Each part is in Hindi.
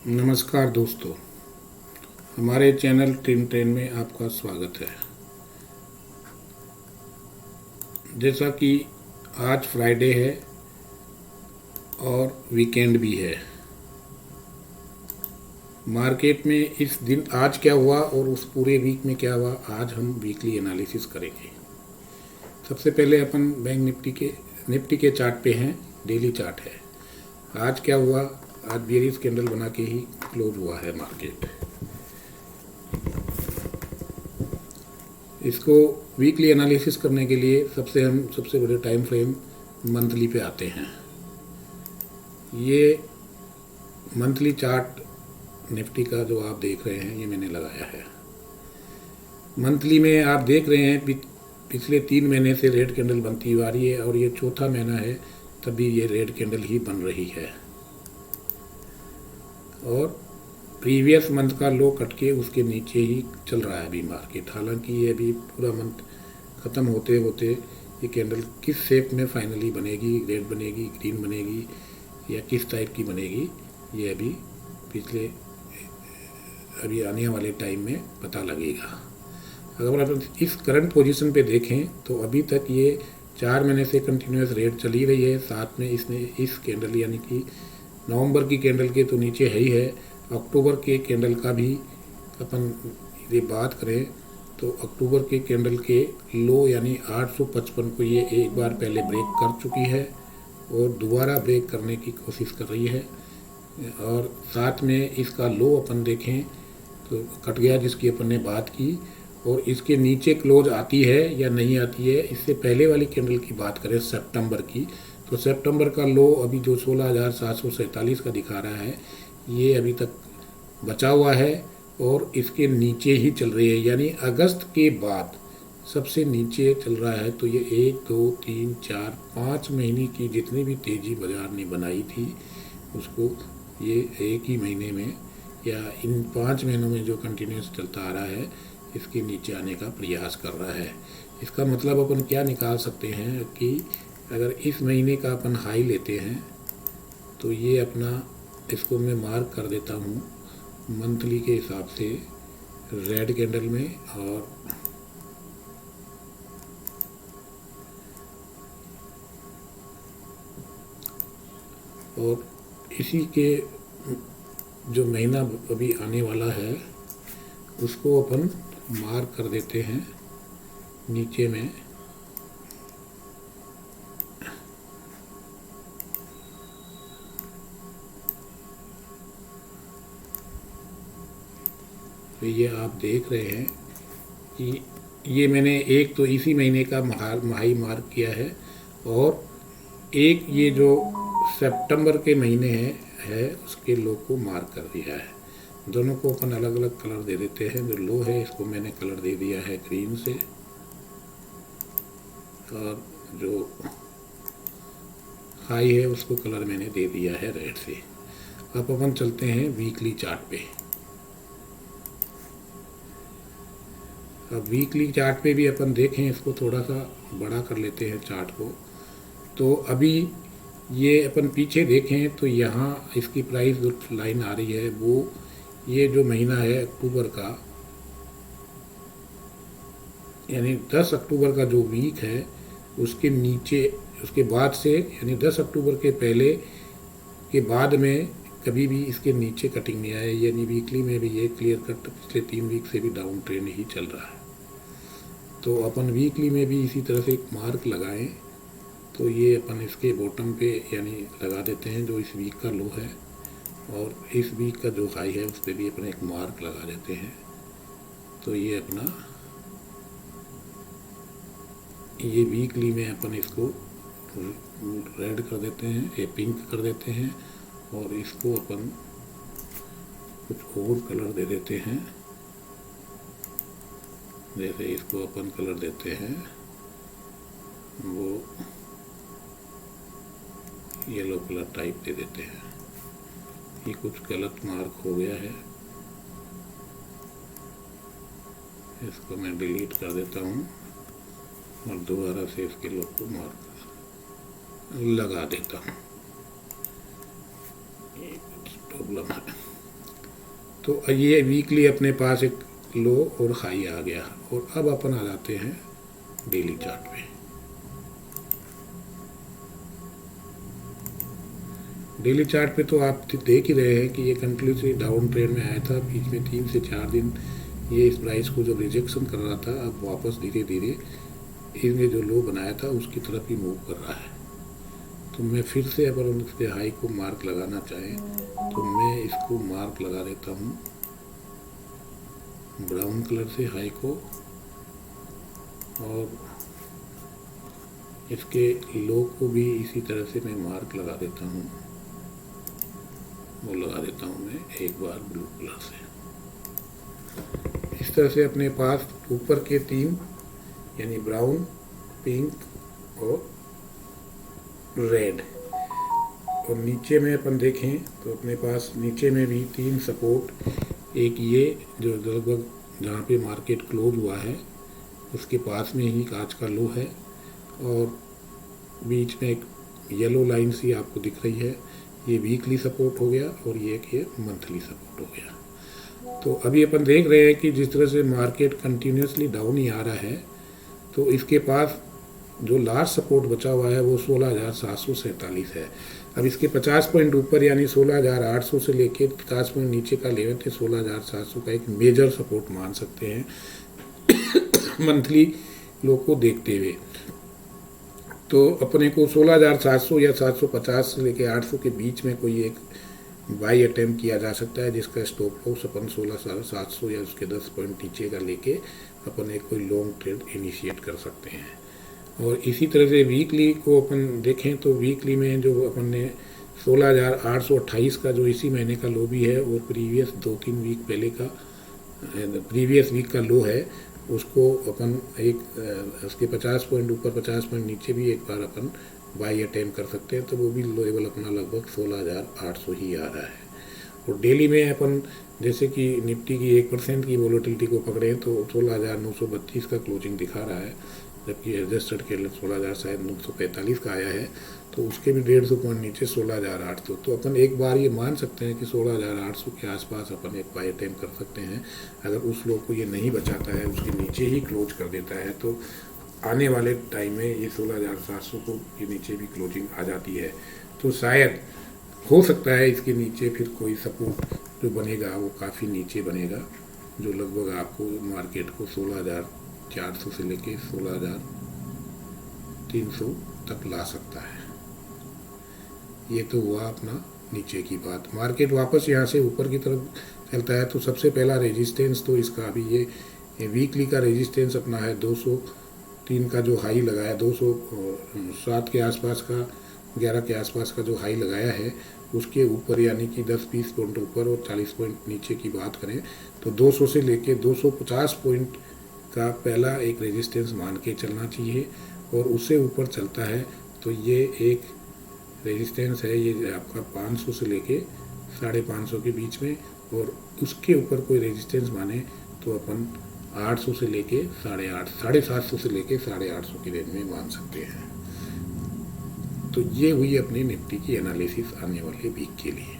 नमस्कार दोस्तों, हमारे चैनल टिन ट्रेन में आपका स्वागत है। जैसा कि आज फ्राइडे है और वीकेंड भी है। मार्केट में इस दिन आज क्या हुआ और उस पूरे वीक में क्या हुआ, आज हम वीकली एनालिसिस करेंगे। सबसे पहले अपन बैंक निफ्टी के चार्ट पे हैं। डेली चार्ट है। आज क्या हुआ, आज बेयरिश कैंडल बना के ही क्लोज हुआ है मार्केट। इसको वीकली एनालिसिस करने के लिए सबसे बड़े टाइम फ्रेम मंथली पे आते हैं। ये मंथली चार्ट निफ्टी का जो आप देख रहे हैं, ये मैंने लगाया है। मंथली में आप देख रहे हैं पिछले 3 महीने से रेड कैंडल बनती हुई आ रही है और ये चौथा महीना है, तभी ये रेड कैंडल ही बन रही है। और प्रीवियस मंथ का लो कट के उसके नीचे ही चल रहा है अभी मार्केट। हालांकि ये अभी पूरा मंथ ख़त्म होते होते ये कैंडल किस शेप में फाइनली बनेगी, रेड बनेगी, ग्रीन बनेगी या किस टाइप की बनेगी, ये अभी आने वाले टाइम में पता लगेगा। अगर आप इस करंट पोजीशन पे देखें तो अभी तक ये 4 महीने से कंटिन्यूस रेड चली रही है। साथ में इसने इस कैंडल यानी कि नवंबर की कैंडल के तो नीचे है ही है। अक्टूबर के कैंडल का भी अपन यदि बात करें तो अक्टूबर के कैंडल के लो यानी 855 को ये एक बार पहले ब्रेक कर चुकी है और दोबारा ब्रेक करने की कोशिश कर रही है। और साथ में इसका लो अपन देखें तो कट गया, जिसकी अपन ने बात की, और इसके नीचे क्लोज आती है या नहीं आती है। इससे पहले वाली कैंडल की बात करें सितंबर की, तो सितंबर का लो अभी जो 16,747 का दिखा रहा है, ये अभी तक बचा हुआ है और इसके नीचे ही चल रही है। यानी अगस्त के बाद सबसे नीचे चल रहा है। तो ये 1, 2, 3, 4, 5 महीने की जितनी भी तेज़ी बाजार ने बनाई थी, उसको ये एक ही महीने में या इन 5 महीनों में जो कंटिन्यूस चलता आ रहा है, इसके नीचे आने का प्रयास कर रहा है। इसका मतलब अपन क्या निकाल सकते हैं कि अगर इस महीने का अपन हाई लेते हैं तो ये अपना, इसको मैं मार्क कर देता हूँ मंथली के हिसाब से रेड कैंडल में, और इसी के जो महीना अभी आने वाला है उसको अपन मार्क कर देते हैं नीचे में। तो ये आप देख रहे हैं कि ये मैंने एक तो इसी महीने का हाई मार्क किया है और एक ये जो सितंबर के महीने है उसके लो को मार्क कर दिया है। दोनों को अपन अलग अलग कलर दे देते हैं। जो लो है इसको मैंने कलर दे दिया है ग्रीन से और जो हाई है उसको कलर मैंने दे दिया है रेड से। अब अपन चलते हैं वीकली चार्ट पे। अब वीकली चार्ट पे भी अपन देखें, इसको थोड़ा सा बड़ा कर लेते हैं चार्ट को। तो अभी ये अपन पीछे देखें तो यहाँ इसकी प्राइस जो लाइन आ रही है वो ये जो महीना है अक्टूबर का, यानी 10 अक्टूबर का जो वीक है उसके नीचे, उसके बाद से यानी 10 अक्टूबर के पहले के बाद में कभी भी इसके नीचे कटिंग नहीं आया। यानी वीकली में भी ये क्लियर कट पिछले 3 वीक से भी डाउन ट्रेंड ही चल रहा है। तो अपन वीकली में भी इसी तरह से एक मार्क लगाएं तो ये अपन इसके बॉटम पे यानी लगा देते हैं जो इस वीक का लो है, और इस वीक का जो हाई है उस पर भी अपन एक मार्क लगा देते हैं। तो ये अपना ये वीकली में अपन इसको रेड कर देते हैं, ये पिंक कर देते हैं और इसको अपन कुछ और कलर दे देते हैं। जैसे इसको अपन कलर देते हैं वो येलो कलर टाइप दे देते हैं। ये कुछ गलत मार्क हो गया है, इसको मैं डिलीट कर देता हूँ और दोबारा से इसके लोग को मार्क लगा देता हूँ। ये प्रॉब्लम है। तो ये वीकली अपने पास एक लो और हाई आ गया। और अब अपन आ जाते हैं डेली चार्ट पे। डेली चार्ट पे तो आप देख ही रहे हैं कि ये कंटिन्यूसली डाउन ट्रेंड में आया था। बीच में 3 से 4 दिन ये इस प्राइस को जब रिजेक्शन कर रहा था, अब वापस धीरे धीरे इसने जो लो बनाया था उसकी तरफ ही मूव कर रहा है। तो मैं फिर से अगर उसके हाई को मार्क लगाना चाहें तो मैं इसको मार्क लगा देता हूँ ब्राउन कलर से हाई को, और इसके लो को भी इसी तरह से मैं मार्क लगा देता हूँ। वो लगा देता हूँ मैं एक बार ब्लू कलर से। इस तरह से अपने पास ऊपर के 3 यानी ब्राउन, पिंक और रेड, और नीचे में अपन देखें तो अपने पास नीचे में भी 3 सपोर्ट। एक ये जो लगभग जहाँ पे मार्केट क्लोज हुआ है उसके पास में ही कांच का लो है, और बीच में एक येलो लाइन सी आपको दिख रही है, ये वीकली सपोर्ट हो गया, और ये मंथली सपोर्ट हो गया। तो अभी अपन देख रहे हैं कि जिस तरह से मार्केट कंटिन्यूसली डाउन ही आ रहा है, तो इसके पास जो लास्ट सपोर्ट बचा हुआ है वो 16,747 है। अब इसके 50 पॉइंट ऊपर यानी 16,800 से लेके 50 पॉइंट नीचे का लेवल थे 16,700 का एक मेजर सपोर्ट मान सकते हैं मंथली लो को देखते हुए। तो अपने को 16,700 या 750 से लेके 800 के बीच में कोई एक बाई अटेम्प्ट किया जा सकता है, जिसका स्टॉप लॉस अपन 16,700 या उसके 10 पॉइंट नीचे का लेके अपन एक कोई लॉन्ग ट्रेड इनिशिएट कर सकते हैं। और इसी तरह से वीकली को अपन देखें तो वीकली में जो अपन ने 16,828 का जो इसी महीने का लो भी है, और प्रीवियस 2-3 वीक पहले का प्रीवियस वीक का लो है, उसको अपन एक उसके 50 पॉइंट ऊपर 50 पॉइंट नीचे भी एक बार अपन बाई अटेम्प्ट कर सकते हैं। तो वो भी लेवल अपना लगभग 16,800 ही आ रहा है। और डेली में अपन जैसे कि निफ्टी की 1% की वोलेटिलिटी को पकड़े तो 16,932 का क्लोजिंग दिखा रहा है, जबकि एडजस्टेड के 16,945 का आया है। तो उसके भी 150 पॉइंट नीचे 16,800। तो अपन एक बार ये मान सकते हैं कि 16,800 के आसपास अपन एक बाई अटेम्प्ट कर सकते हैं। अगर उस लोग को ये नहीं बचाता है, उसके नीचे ही क्लोज कर देता है, तो आने वाले टाइम में ये 16,700 को ये नीचे भी क्लोजिंग आ जाती है। तो शायद हो सकता है इसके नीचे फिर कोई सपोर्ट जो बनेगा वो काफ़ी नीचे बनेगा, जो लगभग आपको मार्केट को 16,400 से लेके 16,300 तक ला सकता है। ये तो हुआ अपना नीचे की बात। मार्केट वापस यहाँ से ऊपर की तरफ चलता है तो सबसे पहला रेजिस्टेंस तो इसका अभी ये वीकली का रेजिस्टेंस अपना है 203 का जो हाई लगाया, 207 के आसपास का 11 के आसपास का जो हाई लगाया है उसके ऊपर, यानी कि 10-20 पॉइंट ऊपर और 40 पॉइंट नीचे की बात करें तो 200 से लेके 250 पॉइंट का पहला एक रेजिस्टेंस मान के चलना चाहिए। और उससे ऊपर चलता है तो ये एक रेजिस्टेंस है, ये आपका 500 से लेके 550 के बीच में, और उसके ऊपर कोई रेजिस्टेंस माने तो अपन 800 से लेके 750 से लेके 850 की रेंज में मान सकते हैं। तो ये हुई अपनी निफ्टी की एनालिसिस आने वाले वीक के लिए।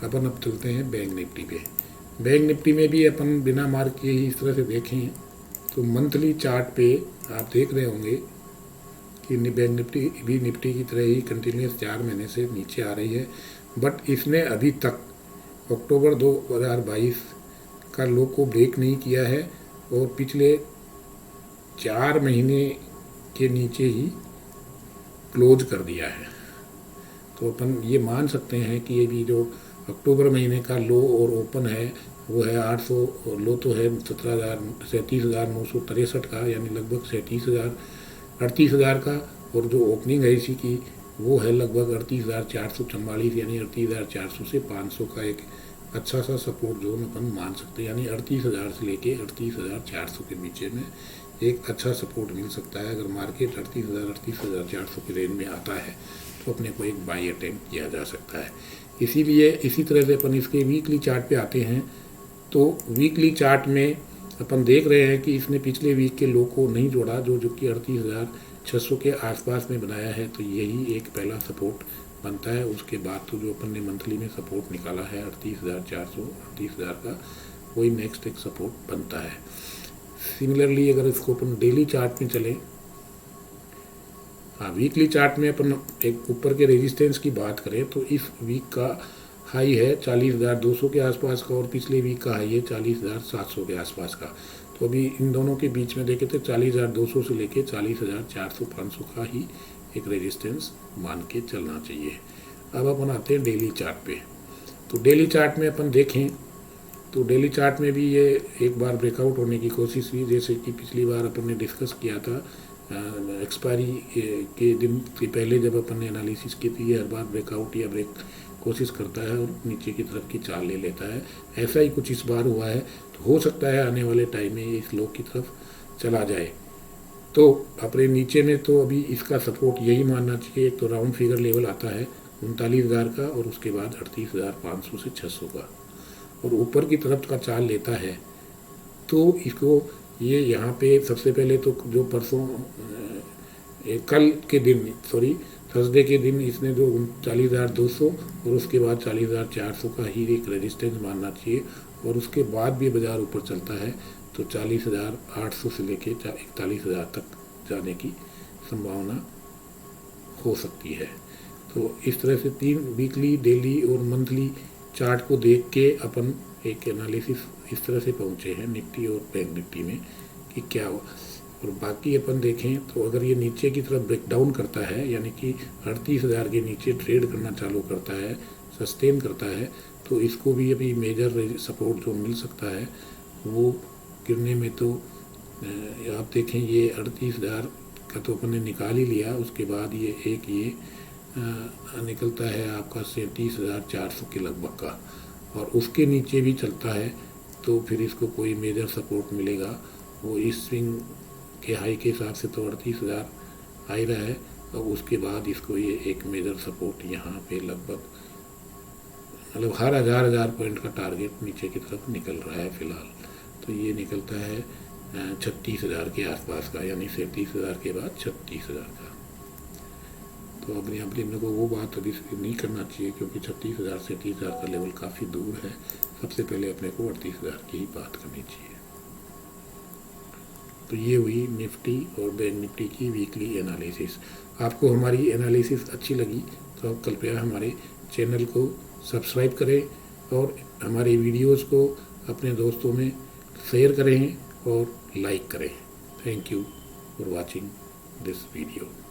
अपन अब चलते हैं बैंक निफ्टी पे। बैंक निफ्टी में भी अपन बिना मार्क किए ही इस तरह से देखें तो मंथली चार्ट पे आप देख रहे होंगे कि बैंक निफ्टी भी निफ्टी की तरह ही कंटिन्यूस 4 महीने से नीचे आ रही है, बट इसने अभी तक अक्टूबर 2022 का लो को ब्रेक नहीं किया है और पिछले 4 महीने के नीचे ही क्लोज कर दिया है। तो अपन ये मान सकते हैं कि ये भी जो अक्टूबर महीने का लो और ओपन है वो है 800, लो तो है 37,963 का, यानी लगभग 38,000 का, और जो ओपनिंग है इसी की वो है लगभग 38,444, यानी 38,400 से 500 का एक अच्छा सा सपोर्ट जोन अपन मान सकते हैं। यानी 38,000 से लेके 38,400 के बीच में एक अच्छा सपोर्ट मिल सकता है। अगर मार्केट 38,400 की रेंज में आता है तो अपने को एक बाई अटेम्प्ट किया जा सकता है। इसीलिए इसी तरह से अपन इसके वीकली चार्ट पे आते हैं तो वीकली चार्ट में अपन देख रहे हैं कि इसने पिछले वीक के लो को नहीं जोड़ा, जो कि 38,600 के आसपास में बनाया है। तो यही एक पहला सपोर्ट बनता है। उसके बाद तो जो अपन ने मंथली में सपोर्ट निकाला है 38,400, 38,000 का, वही नेक्स्ट एक सपोर्ट बनता है। सिमिलरली अगर इसको अपन डेली चार्ट में चलें, हाँ वीकली चार्ट में अपन एक ऊपर के रेजिस्टेंस की बात करें तो इस वीक का हाई है 40,200 के आसपास का और पिछले वीक का हाई है 40,700 के आसपास का। तो अभी इन दोनों के बीच में देखें तो 40,200 से लेके 40,400-500 का ही एक रेजिस्टेंस मान के चलना चाहिए। अब अपन आते हैं डेली चार्ट पे। तो डेली चार्ट में अपन देखें तो डेली चार्ट में भी ये एक बार ब्रेकआउट होने की कोशिश हुई, जैसे कि पिछली बार अपन ने डिस्कस किया था एक्सपायरी के दिन के पहले जब अपन ने एनालिसिस की थी, हर बार ब्रेकआउट या ब्रेक कोशिश करता है और नीचे की तरफ की चाल ले लेता है। ऐसा ही कुछ इस बार हुआ है, तो हो सकता है आने वाले टाइम में ये इस लो की तरफ चला जाए। तो अपने नीचे में तो अभी इसका सपोर्ट यही मानना चाहिए, एक तो राउंड फिगर लेवल आता है 39,000 का और उसके बाद 38,500 से 600 का, और ऊपर की तरफ का चाल लेता है तो इसको ये यहाँ पे सबसे पहले तो जो परसों कल के दिन थर्सडे के दिन इसने जो 40,200 और उसके बाद 40,400 का ही एक रेजिस्टेंस मानना चाहिए, और उसके बाद भी बाज़ार ऊपर चलता है तो 40,800 से लेके 41,000 तक जाने की संभावना हो सकती है। तो इस तरह से 3 वीकली, डेली और मंथली चार्ट को देख के अपन एक एनालिसिस इस तरह से पहुँचे हैं निफ्टी और बैंक निफ्टी में कि क्या हो। और बाकी अपन देखें तो अगर ये नीचे की तरफ ब्रेकडाउन करता है, यानी कि 38,000 के नीचे ट्रेड करना चालू करता है, सस्टेन करता है, तो इसको भी अभी मेजर सपोर्ट जो मिल सकता है वो गिरने में तो आप देखें ये 38,000 का तो अपन ने निकाल ही लिया, उसके बाद ये निकलता है आपका 37,400 के लगभग का, और उसके नीचे भी चलता है तो फिर इसको कोई मेजर सपोर्ट मिलेगा वो इस स्विंग के हाई के हिसाब से तो 38,000 आ ही रहा है, और उसके बाद इसको ये एक मेजर सपोर्ट यहाँ पे लगभग मतलब हर हज़ार पॉइंट का टारगेट नीचे की तरफ निकल रहा है फिलहाल। तो ये निकलता है 36,000 के आसपास का, यानी 37,000 के बाद 36,000 का। तो अपने को वो बात अभी नहीं करना चाहिए क्योंकि 36,000 से 30,000 का लेवल काफ़ी दूर है। सबसे पहले अपने को 38,000 की ही बात करनी चाहिए। तो ये हुई निफ्टी और बैंक निफ्टी की वीकली एनालिसिस। आपको हमारी एनालिसिस अच्छी लगी तो आप कृपया हमारे चैनल को सब्सक्राइब करें और हमारे वीडियोस को अपने दोस्तों में शेयर करें और लाइक करें। Thank you for watching this video.